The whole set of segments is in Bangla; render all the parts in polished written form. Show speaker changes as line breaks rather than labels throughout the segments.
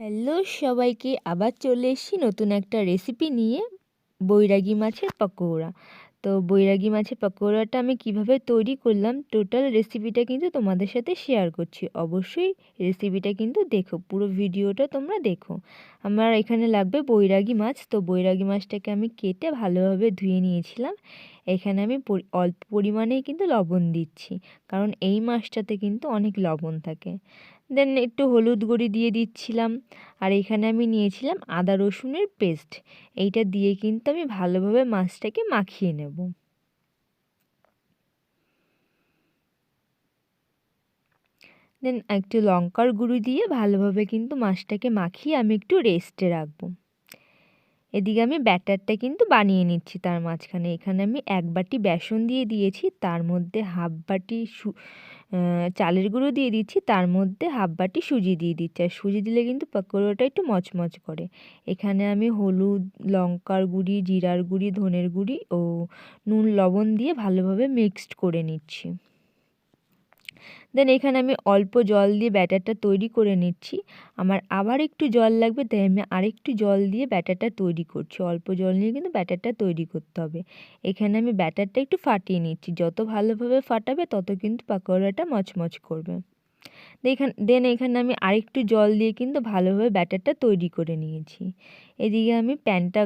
হ্যালো সবাইকে, আবার চলে এসেছি নতুন একটা রেসিপি নিয়ে, বৈরাগী মাছের পকোড়া। তো বৈরাগী মাছের পকোড়াটা আমি কিভাবে তৈরি করলাম, টোটাল রেসিপিটা কিন্তু তোমাদের সাথে শেয়ার করছি। অবশ্যই রেসিপিটা কিন্তু দেখো, পুরো ভিডিওটা তোমরা দেখো। আমার এখানে লাগবে বৈরাগী মাছ। তো বৈরাগী মাছটাকে আমি কেটে ভালোভাবে ধুয়ে নিয়েছিলাম। এখানে আমি অল্প পরিমাণেই কিন্তু লবণ দিচ্ছি, কারণ এই মাছটাতে কিন্তু অনেক লবণ থাকে। দেন একটু হলুদ গুঁড়ি দিয়ে দিচ্ছিলাম। আর এখানে আমি নিয়েছিলাম আদা রসুনের পেস্ট। এইটা দিয়ে কিন্তু আমি ভালোভাবে মাছটাকে মাখিয়ে নেব। দেন একটু লঙ্কার গুঁড়ো দিয়ে ভালোভাবে কিন্তু মাছটাকে মাখিয়ে আমি একটু রেস্টে রাখবো। এদিকে আমি ব্যাটারটা কিন্তু বানিয়ে নিচ্ছি। তার মাঝখানে এখানে আমি 1 বাটি বেসন দিয়ে দিয়েছি, তার মধ্যে হাফ বাটি চালের গুঁড়ো দিয়ে দিচ্ছি, তার মধ্যে হাফ বাটি সুজি দিয়ে দিচ্ছি। আর সুজি দিলে কিন্তু পকোড়াটা একটু মচমচ করে। এখানে আমি হলুদ, লঙ্কার গুঁড়ি, জিরার গুঁড়ি, ধনের গুঁড়ি ও নুন লবণ দিয়ে ভালোভাবে মিক্সড করে নিচ্ছি। দেন এখানে আমি অল্প জল দিয়ে ব্যাটারটা তৈরি করে নিচ্ছি। আমার আবার একটু জল লাগবে, তাই আমি আরেকটু জল দিয়ে ব্যাটারটা তৈরি করছি। অল্প জল নিয়ে কিন্তু ব্যাটারটা তৈরি করতে হবে। এখানে আমি ব্যাটারটা একটু ফাটিয়ে নিচ্ছি। যত ভালোভাবে ফাটাবে তত কিন্তু পাকোড়াটা মচমচ করবে। দেন এখানে আমি আরেকটু জল দিয়ে কিন্তু ভালোভাবে ব্যাটারটা তৈরি করে নিয়েছি। এদিকে আমি প্যানটা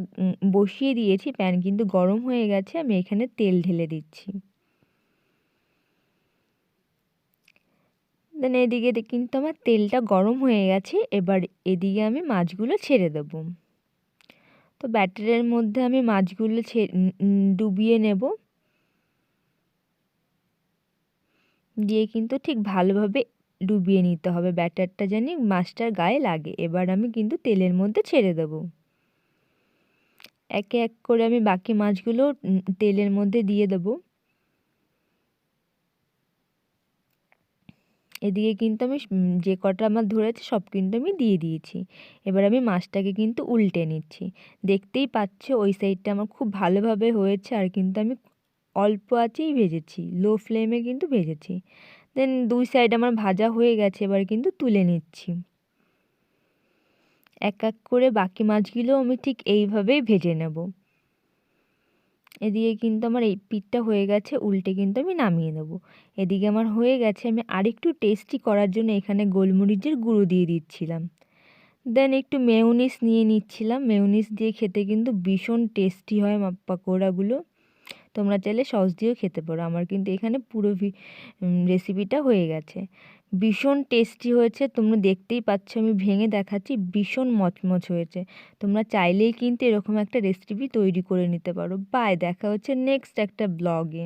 বসিয়ে দিয়েছি। প্যান কিন্তু গরম হয়ে গেছে। আমি এখানে তেল ঢেলে দিচ্ছি। দেন এদিকে কিন্তু আমার তেলটা গরম হয়ে গেছে। এবার এদিকে আমি মাছগুলো ছেড়ে দেব। তো ব্যাটারের মধ্যে আমি মাছগুলো ডুবিয়ে নেব। দিয়ে কিন্তু ঠিক ভালোভাবে ডুবিয়ে নিতে হবে, ব্যাটারটা জানি মাছটার গায়ে লাগে। এবার আমি কিন্তু তেলের মধ্যে ছেড়ে দেব। একে এক করে আমি বাকি মাছগুলো তেলের মধ্যে দিয়ে দেবো। এদিকে কিন্তু আমি যে কটা আমার ধরেছে সব কিন্তু আমি দিয়ে দিয়েছি। এবার আমি মাছটাকে কিন্তু উল্টে নিচ্ছি। দেখতেই পাচ্ছ ওই সাইডটা আমার খুব ভালোভাবে হয়েছে। আর কিন্তু আমি অল্প আঁচেই ভেজেছি, লো ফ্লেমে কিন্তু ভেজেছি। দেন 2 সাইড আমার ভাজা হয়ে গেছে। এবার কিন্তু তুলে নিচ্ছি। এক এক করে বাকি মাছগুলোও আমি ঠিক এইভাবেই ভেজে নেব। এদিকে কিন্তু আমার এই পিঠটা হয়ে গেছে, উল্টে কিন্তু আমি নামিয়ে নেব। এদিকে আমার হয়ে গেছে। আমি আরেকটু টেস্টি করার জন্য এখানে গোলমরিচের গুঁড়ো দিয়ে দিচ্ছিলাম। দেন একটু মেয়োনিজ নিয়ে নিচ্ছিলাম। মেয়োনিজ দিয়ে খেতে কিন্তু ভীষণ টেস্টি হয় পকোড়াগুলো। তোমরা চাইলে সস দিয়েও খেতে পারো। আমার কিন্তু এখানে পুরো রেসিপিটা হয়ে গেছে। ভীষণ টেস্টি হয়েছে, তোমরা দেখতেই পাচ্ছ, আমি ভেঙে দেখাচ্ছি, ভীষণ মচমচ হয়েছে। তোমরা চাইলেই কিন্তু এরকম একটা রেসিপি তৈরি করে নিতে পারো। বাই, দেখা হচ্ছে নেক্সট একটা ব্লগে।